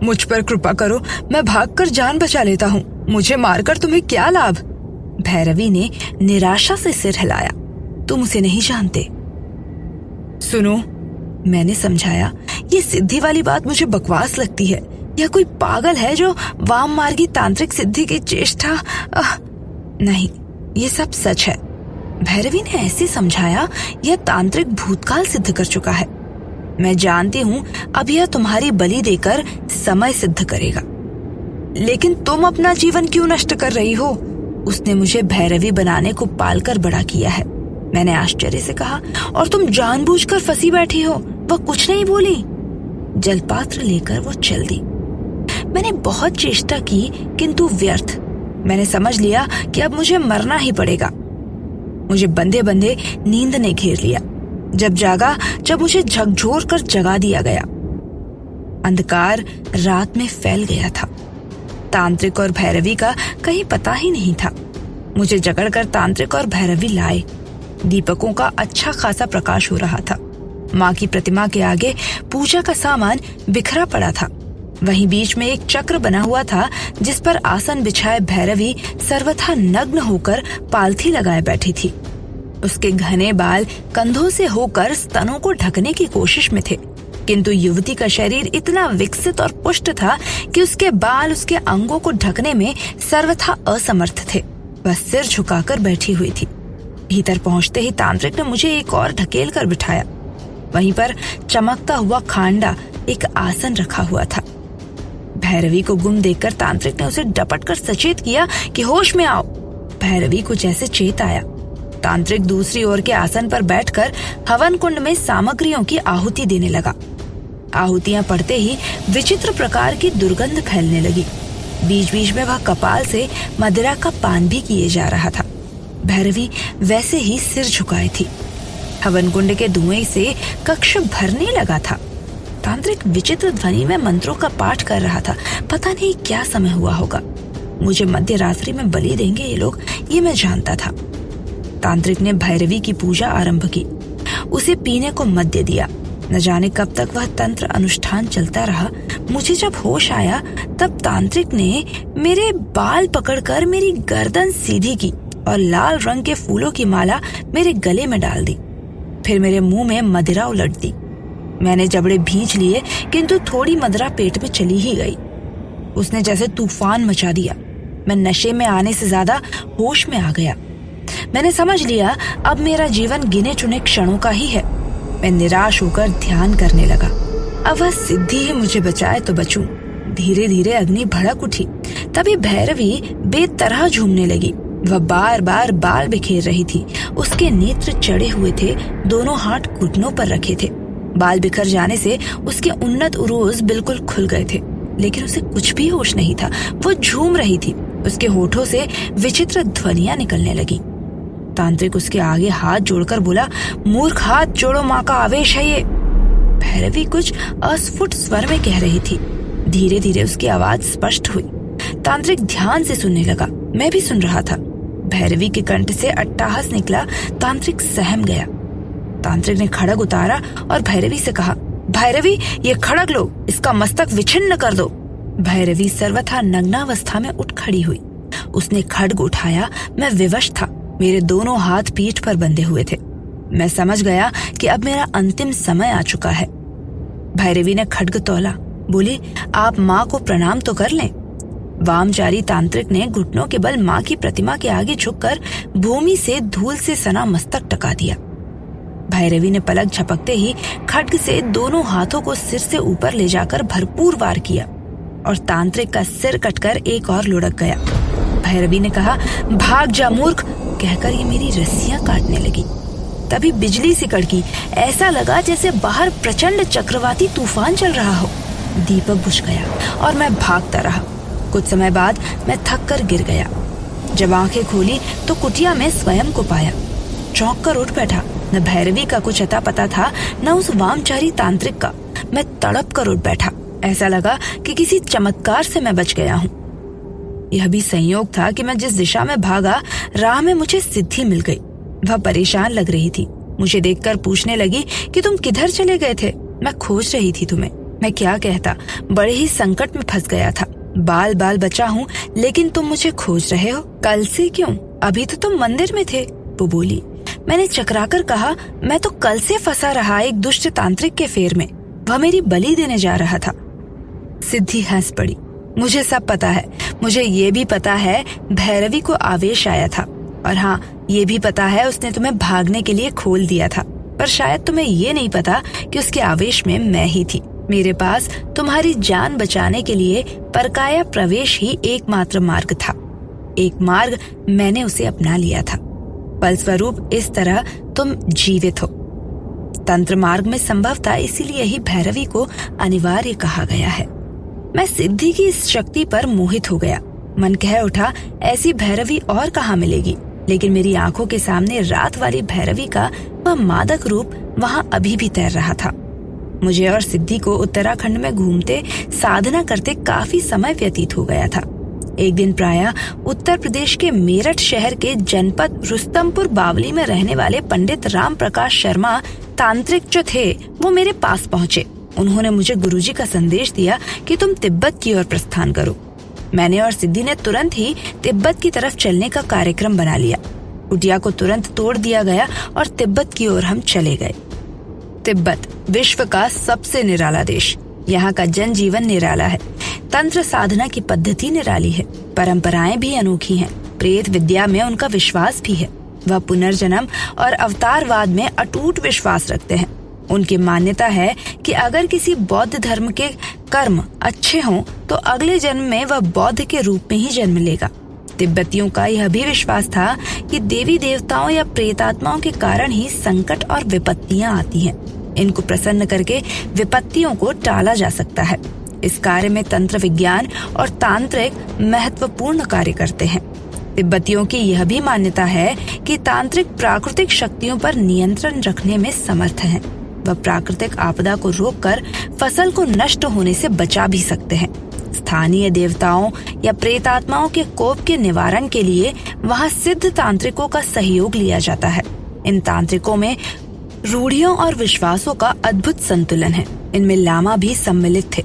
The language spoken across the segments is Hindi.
मुझ पर कृपा करो, मैं भागकर जान बचा लेता हूँ। मुझे मारकर तुम्हें क्या लाभ? भैरवी ने निराशा से सिर हिलाया। तुम उसे नहीं जानते। सुनो, मैंने समझाया, ये सिद्धि वाली बात मुझे बकवास लगती है। यह कोई पागल है जो वाम मार्गी तांत्रिक सिद्धि की चेष्टा। नहीं, ये सब सच है। भैरवी ने ऐसे समझाया, यह तांत्रिक भूतकाल सिद्ध कर चुका है। मैं जानती हूँ अब यह तुम्हारी बलि देकर समय सिद्ध करेगा। लेकिन तुम अपना जीवन क्यों नष्ट कर रही हो? उसने मुझे भैरवी बनाने को पालकर बड़ा किया है, मैंने आश्चर्य से कहा। और तुम जानबूझकर फंसी बैठी हो? वह कुछ नहीं बोली। जलपात्र लेकर वो चल दी। मैंने बहुत चेष्टा की किंतु व्यर्थ। मैंने समझ लिया कि अब मुझे मरना ही पड़ेगा। मुझे बंधे बंधे नींद ने घेर लिया। जब मुझे झकझोर कर जगा दिया गया। अंधकार रात में फैल गया था। तांत्रिक और भैरवी का कहीं पता ही नहीं था। मुझे जकड़कर तांत्रिक और भैरवी लाए। दीपकों का अच्छा खासा प्रकाश हो रहा था। माँ की प्रतिमा के आगे पूजा का सामान बिखरा पड़ा था। वहीं बीच में एक चक्र बना हुआ था जिस पर आसन बिछाए भैरवी सर्वथा नग्न होकर पालथी लगाए बैठी थी। उसके घने बाल कंधों से होकर स्तनों को ढकने की कोशिश में थे, किंतु युवती का शरीर इतना विकसित और पुष्ट था कि उसके बाल उसके अंगों को ढकने में सर्वथा असमर्थ थे। वह सिर झुकाकर बैठी हुई थी। भीतर पहुंचते ही तांत्रिक ने मुझे एक और ढकेल कर बिठाया। वहीं पर चमकता हुआ खांडा एक आसन रखा हुआ था। भैरवी को गुम देखकर तांत्रिक ने उसे डपट कर सचेत किया कि होश में आओ। भैरवी को जैसे चेत आया। तांत्रिक दूसरी ओर के आसन पर बैठकर हवन कुंड में सामग्रियों की आहुति देने लगा। आहुतियां पड़ते ही विचित्र प्रकार की दुर्गंध फैलने लगी। बीच बीच में वह कपाल से मदिरा का पान भी किए जा रहा था। भैरवी वैसे ही सिर झुकाए थी। हवन कुंड के धुएं से कक्ष भरने लगा था। तांत्रिक विचित्र ध्वनि में मंत्रों का पाठ कर रहा था। पता नहीं क्या समय हुआ होगा। मुझे मध्य रात्रि में बलि देंगे ये लोग, ये मैं जानता था। तांत्रिक ने भैरवी की पूजा आरंभ की। उसे पीने को मद्य दिया। न जाने कब तक वह तंत्र अनुष्ठान चलता रहा। मुझे जब होश आया तब तांत्रिक ने मेरे बाल पकड़कर मेरी गर्दन सीधी की और लाल रंग के फूलों की माला मेरे गले में डाल दी। फिर मेरे मुंह में मदिरा उलट दी। मैंने जबड़े भींच लिए, किंतु थोड़ी मदिरा पेट में चली ही गई। उसने जैसे तूफान मचा दिया। मैं नशे में आने से ज्यादा होश में आ गया। मैंने समझ लिया अब मेरा जीवन गिने चुने क्षणों का ही है। मैं निराश होकर ध्यान करने लगा। अब वह सिद्धि ही मुझे बचाए तो बचूं। धीरे धीरे अग्नि भड़क उठी। तभी भैरवी बेतरह झूमने लगी। वह बार बार बाल बिखेर रही थी। उसके नेत्र चढ़े हुए थे, दोनों हाथ घुटनों पर रखे थे। बाल बिखर जाने से उसके उन्नत उरोज बिल्कुल खुल गए थे, लेकिन उसे कुछ भी होश नहीं था। वो झूम रही थी। उसके होठों से विचित्र ध्वनियां निकलने लगी। तांत्रिक उसके आगे हाथ जोड़कर बोला, मूर्ख, हाथ जोड़ो, माँ का आवेश है ये। भैरवी कुछ अस्फुट स्वर में कह रही थी। धीरे धीरे उसकी आवाज स्पष्ट हुई। तांत्रिक ध्यान से सुनने लगा। मैं भी सुन रहा था। भैरवी के कंठ से अट्टहास निकला। तांत्रिक सहम गया। तांत्रिक ने खड़ग उतारा और भैरवी से कहा, भैरवी, ये खड़ग लो, इसका मस्तक विछिन्न कर दो। भैरवी सर्वथा नग्नावस्था में उठ खड़ी हुई। उसने खड्ग उठाया। मैं विवश था। मेरे दोनों हाथ पीठ पर बंधे हुए थे। मैं समझ गया कि अब मेरा अंतिम समय आ चुका है। भैरवी ने खड्ग तौला। बोली, आप माँ को प्रणाम तो कर लें। वामचारी तांत्रिक ने घुटनों के बल माँ की प्रतिमा के आगे झुककर भूमि से धूल से सना मस्तक टका दिया। भैरवी ने पलक झपकते ही खड्ग से दोनों हाथों को सिर से ऊपर ले जाकर भरपूर वार किया और तांत्रिक का सिर कटकर एक और लुढ़क गया। भैरवी ने कहा, भाग जा मूर्ख, कहकर ये मेरी रस्सियां काटने लगी। तभी बिजली सी कड़की। ऐसा लगा जैसे बाहर प्रचंड चक्रवाती तूफान चल रहा हो। दीपक बुझ गया और मैं भागता रहा। कुछ समय बाद मैं थक कर गिर गया। जब आंखें खोली तो कुटिया में स्वयं को पाया। चौंक कर उठ बैठा। न भैरवी का कुछ अता पता था, न उस वामचारी तांत्रिक का। मैं तड़प कर उठ बैठा। ऐसा लगा कि किसी चमत्कार से मैं बच गया हूँ। यह भी संयोग था कि मैं जिस दिशा में भागा, राह में मुझे सिद्धि मिल गई। वह परेशान लग रही थी। मुझे देखकर पूछने लगी कि तुम किधर चले गए थे? मैं खोज रही थी तुम्हें। मैं क्या कहता, बड़े ही संकट में फंस गया था। बाल बाल बचा हूँ, लेकिन तुम मुझे खोज रहे हो। कल से क्यों? अभी तो तुम मंदिर में थे, वो बोली। मैंने चकराकर कहा, मैं तो कल से फंसा रहा एक दुष्ट तांत्रिक के फेर में। वह मेरी बलि देने जा रहा था। सिद्धि हंस पड़ी। मुझे सब पता है। मुझे ये भी पता है भैरवी को आवेश आया था, और हाँ, ये भी पता है उसने तुम्हें भागने के लिए खोल दिया था। पर शायद तुम्हें ये नहीं पता कि उसके आवेश में मैं ही थी। मेरे पास तुम्हारी जान बचाने के लिए परकाया प्रवेश ही एकमात्र मार्ग था। एक मार्ग मैंने उसे अपना लिया था। फलस्वरूप इस तरह तुम जीवित हो। तंत्र मार्ग में संभव था, इसीलिए ही भैरवी को अनिवार्य कहा गया है। मैं सिद्धि की इस शक्ति पर मोहित हो गया। मन कह उठा, ऐसी भैरवी और कहाँ मिलेगी। लेकिन मेरी आंखों के सामने रात वाली भैरवी का वह मादक रूप वहां अभी भी तैर रहा था। मुझे और सिद्धि को उत्तराखंड में घूमते साधना करते काफी समय व्यतीत हो गया था। एक दिन प्रायः उत्तर प्रदेश के मेरठ शहर के जनपद रुस्तमपुर बावली में रहने वाले पंडित राम प्रकाश शर्मा तांत्रिक जो थे, वो मेरे पास पहुँचे। उन्होंने मुझे गुरुजी का संदेश दिया कि तुम तिब्बत की ओर प्रस्थान करो। मैंने और सिद्धि ने तुरंत ही तिब्बत की तरफ चलने का कार्यक्रम बना लिया। कुटिया को तुरंत तोड़ दिया गया और तिब्बत की ओर हम चले गए। तिब्बत विश्व का सबसे निराला देश। यहाँ का जनजीवन निराला है। तंत्र साधना की पद्धति निराली है। परंपराएं भी अनोखी हैं। प्रेत विद्या में उनका विश्वास भी है। वह पुनर्जन्म और अवतारवाद में अटूट विश्वास रखते हैं। उनकी मान्यता है कि अगर किसी बौद्ध धर्म के कर्म अच्छे हों तो अगले जन्म में वह बौद्ध के रूप में ही जन्म लेगा। तिब्बतियों का यह भी विश्वास था कि देवी देवताओं या प्रेतात्माओं के कारण ही संकट और विपत्तियां आती हैं। इनको प्रसन्न करके विपत्तियों को टाला जा सकता है। इस कार्य में तंत्र विज्ञान और तांत्रिक महत्वपूर्ण कार्य करते हैं। तिब्बतियों की यह भी मान्यता है कि तांत्रिक प्राकृतिक शक्तियों पर नियंत्रण रखने में समर्थ हैं। वह प्राकृतिक आपदा को रोककर फसल को नष्ट होने से बचा भी सकते हैं। स्थानीय देवताओं या प्रेतात्माओं के कोप के निवारण के लिए वहां सिद्ध तांत्रिकों का सहयोग लिया जाता है। इन तांत्रिकों में रूढ़ियों और विश्वासों का अद्भुत संतुलन है। इनमें लामा भी सम्मिलित थे।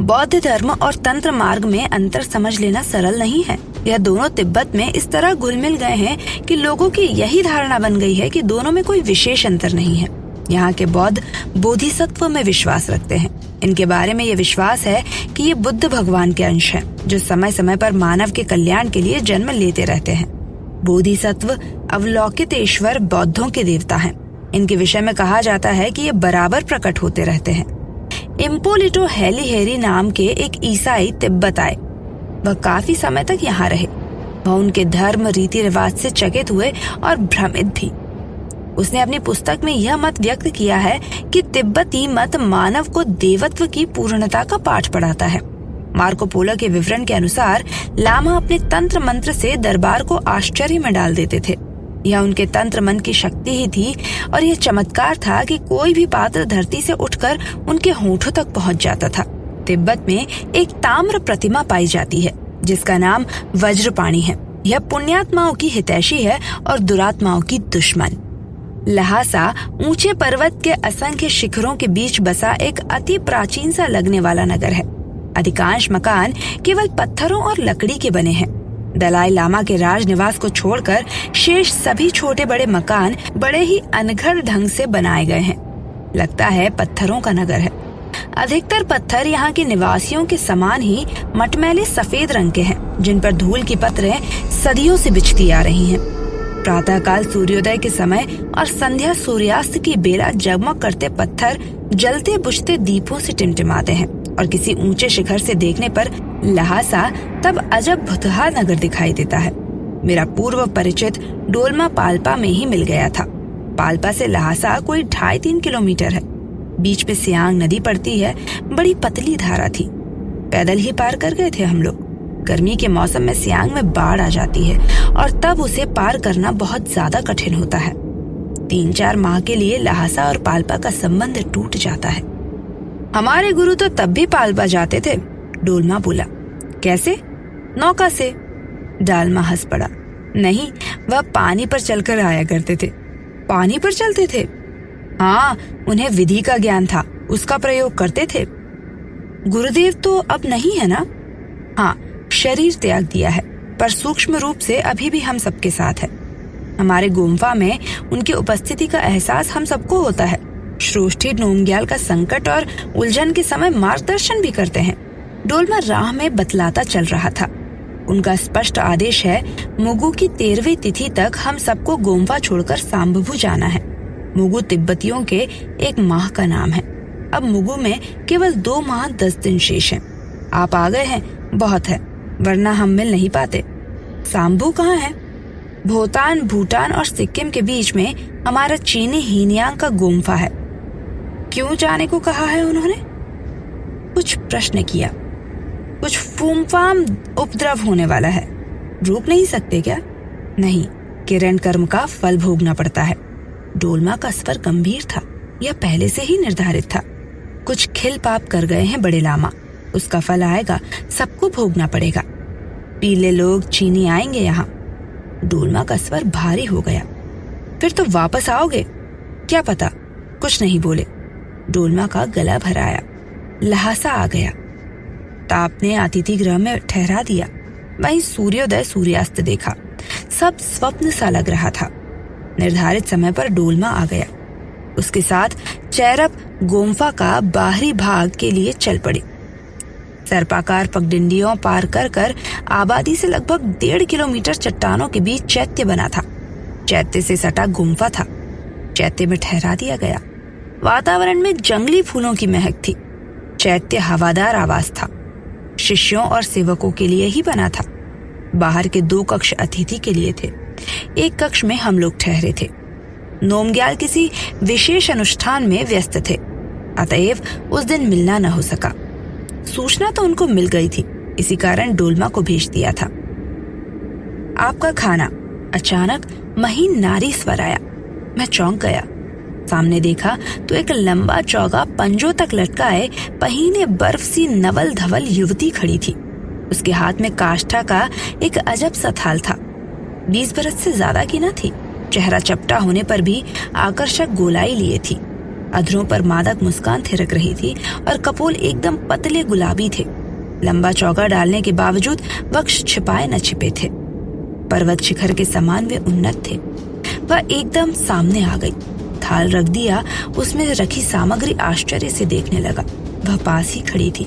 बौद्ध धर्म और तंत्र मार्ग में अंतर समझ लेना सरल नहीं है। यह दोनों तिब्बत में इस तरह घुल मिल गए हैं कि लोगों की यही धारणा बन गई है कि दोनों में कोई विशेष अंतर नहीं है। यहाँ के बौद्ध बोधिसत्व में विश्वास रखते हैं। इनके बारे में यह विश्वास है कि ये बुद्ध भगवान के अंश हैं, जो समय समय पर मानव के कल्याण के लिए जन्म लेते रहते हैं। बोधिसत्व अवलोकित ईश्वर बौद्धों के देवता हैं। इनके विषय में कहा जाता है कि ये बराबर प्रकट होते रहते हैं। इम्पोलिटो हेलीहेरी नाम के एक ईसाई तिब्बत आए। वह काफी समय तक यहाँ रहे। वह उनके धर्म रीति रिवाज से चकित हुए और भ्रमित भी। उसने अपनी पुस्तक में यह मत व्यक्त किया है कि तिब्बती मत मानव को देवत्व की पूर्णता का पाठ पढ़ाता है। मार्को पोलो के विवरण के अनुसार लामा अपने तंत्र मंत्र से दरबार को आश्चर्य में डाल देते थे। यह उनके तंत्र मन की शक्ति ही थी, और यह चमत्कार था कि कोई भी पात्र धरती से उठकर उनके होठों तक पहुंच जाता था। तिब्बत में एक ताम्र प्रतिमा पाई जाती है जिसका नाम वज्रपाणी है। यह पुण्यात्माओं की हितैषी है और दुरात्माओं की दुश्मन। लहासा ऊंचे पर्वत के असंख्य शिखरों के बीच बसा एक अति प्राचीन सा लगने वाला नगर है। अधिकांश मकान केवल पत्थरों और लकड़ी के बने हैं। दलाई लामा के राजनिवास को छोड़कर शेष सभी छोटे बड़े मकान बड़े ही अनघड़ ढंग से बनाए गए हैं। लगता है पत्थरों का नगर है। अधिकतर पत्थर यहाँ के निवासियों के समान ही मटमैले सफेद रंग के हैं, जिन पर धूल की पत्रें सदियों से बिछती आ रही हैं। प्रातःकाल सूर्योदय के समय और संध्या सूर्यास्त की बेला जगमग करते पत्थर जलते बुझते दीपों से टिमटिमाते हैं, और किसी ऊंचे शिखर से देखने पर लहासा तब अजब भुतहा नगर दिखाई देता है। मेरा पूर्व परिचित डोलमा पाल्पा में ही मिल गया था। पाल्पा से लहासा कोई 2.5-3 किलोमीटर है। बीच में सियांग नदी पड़ती है। बड़ी पतली धारा थी। पैदल ही पार कर गए थे हम लोग। गर्मी के मौसम में सियांग में बाढ़ आ जाती है और तब उसे पार करना बहुत ज्यादा कठिन होता है। 3-4 माह के लिए लहासा और पाल्पा का संबंध टूट जाता है। हमारे गुरु तो तब भी पाल्पा जाते थे, डोलमा बोला। कैसे? नौका से। डालमा हंस पड़ा। नहीं, वह पानी पर चलकर आया करते थे। पानी पर चलते थे? हाँ, उन्हें विधि का ज्ञान था, उसका प्रयोग करते थे। गुरुदेव तो अब नहीं है ना? हाँ, शरीर त्याग दिया है, पर सूक्ष्म रूप से अभी भी हम सबके साथ है। हमारे गुम्फा में उनकी उपस्थिति का एहसास हम सबको होता है। श्रोष्ठी नोमग्याल का संकट और उलझन के समय मार्गदर्शन भी करते हैं। डोलमा राह में बतलाता चल रहा था। उनका स्पष्ट आदेश है, मुगु की 13वीं तिथि तक हम सबको गोम्फा छोड़कर सांबभू जाना है। मुगु तिब्बतियों के एक माह का नाम है। अब मुगु में केवल 2 माह 10 दिन शेष हैं। आप आ गए हैं, बहुत है, वरना हम मिल नहीं पाते। सांबभू कहाँ है? भूटान, भूटान और सिक्किम के बीच में हमारा चीनी हीनयांग का गुम्फा है। क्यों जाने को कहा है उन्होंने? कुछ प्रश्न किया। कुछ फूमफाम उपद्रव होने वाला है। रोक नहीं सकते क्या? नहीं, किरण कर्म का फल भोगना पड़ता है। डोलमा का स्वर गंभीर था। यह पहले से ही निर्धारित था। कुछ खिल पाप कर गए हैं बड़े लामा, उसका फल आएगा, सबको भोगना पड़ेगा। पीले लोग चीनी आएंगे यहाँ। डोलमा का स्वर भारी हो गया। फिर तो वापस आओगे? क्या पता, कुछ नहीं बोले। डोलमा का गला भराया, लहासा आ गया। ताप ने अतिथि गृह में ठहरा दिया। वहीं सूर्योदय सूर्यास्त देखा। सब स्वप्न सा लग रहा था। निर्धारित समय पर डोलमा आ गया। उसके साथ चैरप गोम्फा का बाहरी भाग के लिए चल पड़े। सर्पाकार पगडंडियों पार कर कर आबादी से लगभग 1.5 किलोमीटर चट्टानों के बीच चैत्य बना था। चैत्य से सटा गुम्फा था। चैत्य में ठहरा दिया गया। वातावरण में जंगली फूलों की महक थी। चैत्य हवादार आवास था। शिष्यों और सेवकों के लिए ही बना था। बाहर के 2 कक्ष अतिथि के लिए थे। एक कक्ष में हम लोग ठहरे थे। नोमग्याल किसी विशेष अनुष्ठान में व्यस्त थे, अतएव उस दिन मिलना न हो सका। सूचना तो उनको मिल गई थी, इसी कारण डोलमा को भेज दिया था। आपका खाना। अचानक महीन नारी स्वर आया। मैं चौंक गया। सामने देखा तो एक लंबा चौगा पंजों तक लटकाए पहीने बर्फ सी नवल धवल युवती खड़ी थी। उसके हाथ में काष्ठा का एक अजब सा थाल था। 20 बरस से ज्यादा की न थी। चेहरा चपटा होने पर भी आकर्षक गोलाई लिए थी। अधरों पर मादक मुस्कान थिरक रही थी और कपोल एकदम पतले गुलाबी थे। लंबा चौगा डालने के बावजूद वक्ष छिपाए न छिपे थे। पर्वत शिखर के समान वे उन्नत थे। वह एकदम सामने आ गई। थाल रख दिया। उसमें रखी सामग्री आश्चर्य से देखने लगा। वह पास ही खड़ी थी।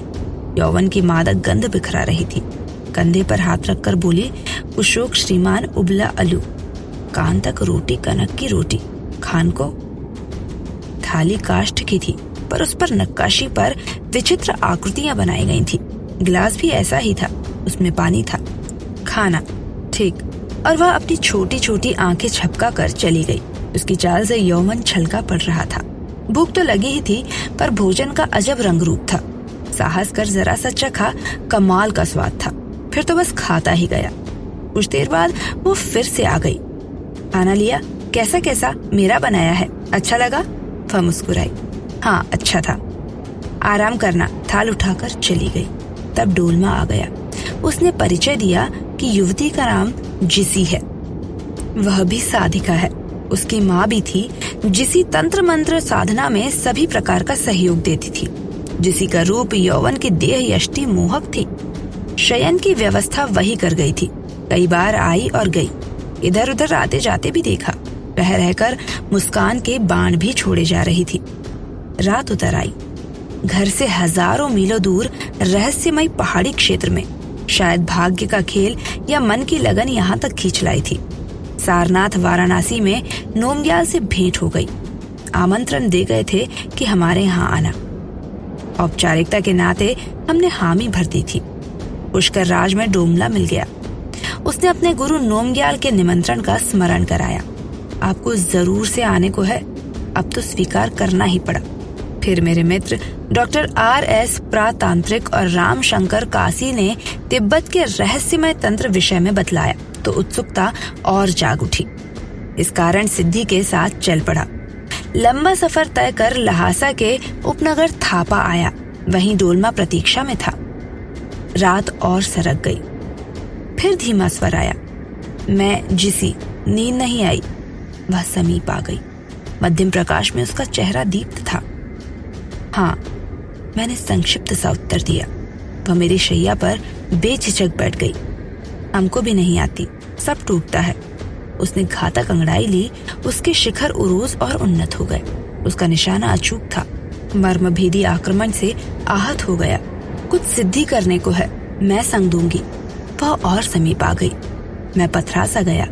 यौवन की मादक गंध बिखरा रही थी। कंधे पर हाथ रखकर बोली, कुशोक श्रीमान उबला आलू, कान तक रोटी, कनक की रोटी, खान को। थाली काष्ठ की थी, पर उस पर नक्काशी पर विचित्र आकृतियां बनाई गई थी। गिलास भी ऐसा ही था, उसमें पानी था। खाना, ठीक। और वह अपनी छोटी छोटी आंखें झपका कर चली गई। उसकी चाल से यौवन छलका पड़ रहा था। भूख तो लगी ही थी, पर भोजन का अजब रंग रूप था। साहस कर जरा सा चखा, कमाल का स्वाद था। फिर तो बस खाता ही गया। कुछ देर बाद वो फिर से आ गई। खाना लिया? कैसा कैसा? मेरा बनाया है। अच्छा लगा? वह मुस्कुराई। हाँ, अच्छा था। आराम करना। थाल उठाकर चली गई। तब डोलमा आ गया। उसने परिचय दिया कि युवती का नाम जिसी है। वह भी साधिका है। उसकी माँ भी थी। जिसी तंत्र मंत्र साधना में सभी प्रकार का सहयोग देती थी। जिसी का रूप यौवन की देह यष्टि मोहक थी। शयन की व्यवस्था वही कर गई थी। कई बार आई और गई। इधर उधर आते जाते भी देखा। रह रहकर मुस्कान के बाण भी छोड़े जा रही थी। रात उतर आई। घर से हजारों मीलों दूर रहस्यमय पहाड़ी क्षेत्र में शायद भाग्य का खेल या मन की लगन यहाँ तक खींच लाई थी। सारनाथ वाराणसी में नोमग्याल से भेंट हो गई। आमंत्रण दे गए थे कि हमारे यहाँ आना। औपचारिकता के नाते हमने हामी भर दी थी। पुष्कर राज में डोमला मिल गया। उसने अपने गुरु नोमग्याल के निमंत्रण का स्मरण कराया। आपको जरूर से आने को है। अब तो स्वीकार करना ही पड़ा। फिर मेरे मित्र डॉक्टर RS प्रातांत्रिक और राम शंकर काशी ने तिब्बत के रहस्यमय तंत्र विषय में बतलाया तो उत्सुकता और जाग उठी। इस कारण सिद्धि के साथ चल पड़ा। लंबा सफर तय कर लहासा के उपनगर थापा आया। वहीं डोलमा प्रतीक्षा में था। रात और सरक गई। फिर धीमा स्वर आया। मैं जिसी। नींद नहीं आई। वह समीप आ गई। मध्यम प्रकाश में उसका चेहरा दीप्त था। हाँ, मैंने संक्षिप्त सा उत्तर दिया। वह मेरी शैया पर बेझिझक बैठ गई। हमको भी नहीं आती, सब टूटता है। उसने घातक अंगड़ाई ली। उसके शिखर उरूज और उन्नत हो गए। उसका निशाना अचूक था। मर्मभेदी आक्रमण से आहत हो गया। कुछ सिद्धि करने को है, मैं संग दूंगी। वह और समीप आ गई। मैं पथरा सा गया।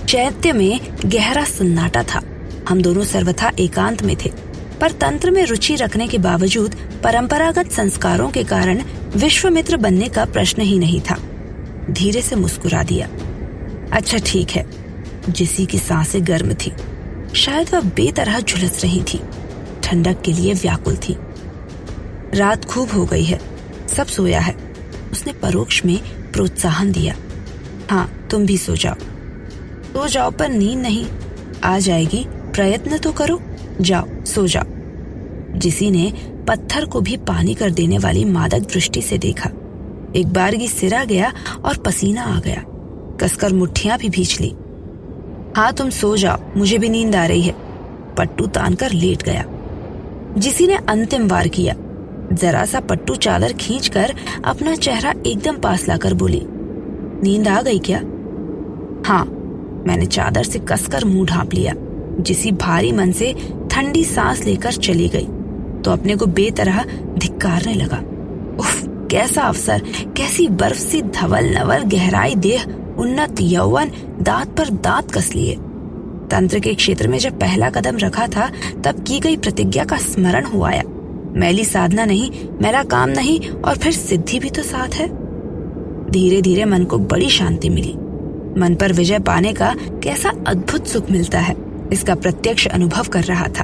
चैत्य में गहरा सन्नाटा था। हम दोनों सर्वथा एकांत में थे, पर तंत्र में रुचि रखने के बावजूद परंपरागत संस्कारों के कारण विश्वामित्र बनने का प्रश्न ही नहीं था। धीरे से मुस्कुरा दिया। अच्छा ठीक है। जिसी की सांसें गर्म थी। शायद वह बेतरह झुलस रही थी, ठंडक के लिए व्याकुल थी। रात खूब हो गई है, सब सोया है। उसने परोक्ष में प्रोत्साहन दिया। हाँ, तुम भी सो जाओ। सो जाओ पर नींद नहीं आ जाएगी, प्रयत्न तो करो। जाओ, सो जाओ। जिसी ने पत्थर को भी पानी कर देने वाली मादक दृष्टि से देखा। एक बारगी सिरा गया और पसीना आ गया। कसकर मुट्ठियां भी भींच ली। हाँ, तुम सो जाओ, मुझे भी नींद आ रही है। पट्टू तानकर लेट गया। जिसी ने अंतिम वार किया। जरा सा पट्टू चादर खींचकर अपना चेहरा एकदम पास लाकर बोली, नींद आ गई क्या? हाँ। मैंने चादर से कसकर मुंह ढांप लिया। जिसी भारी मन से ठंडी सांस लेकर चली गई तो अपने को बेतरह धिक्कारने लगा। उफ, कैसा अवसर, कैसी बर्फ सी धवल नवल गहराई देह, उन्नत यौवन, दांत पर दांत कस लिए। तंत्र के क्षेत्र में जब पहला कदम रखा था तब की गई प्रतिज्ञा का स्मरण हो आया। मैली साधना नहीं, मेरा काम नहीं, और फिर सिद्धि भी तो साथ है। धीरे धीरे मन को बड़ी शांति मिली। मन पर विजय पाने का कैसा अद्भुत सुख मिलता है, इसका प्रत्यक्ष अनुभव कर रहा था।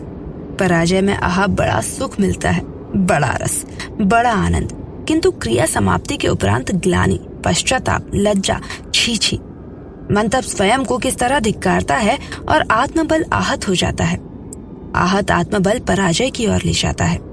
पराजय में बड़ा सुख मिलता है, बड़ा रस, बड़ा आनंद, किंतु क्रिया समाप्ति के उपरांत ग्लानि, पश्चाताप, लज्जा, छी छी। मन तब स्वयं को किस तरह धिक्कारता है और आत्मबल आहत हो जाता है। आहत आत्मबल पराजय की ओर ले जाता है।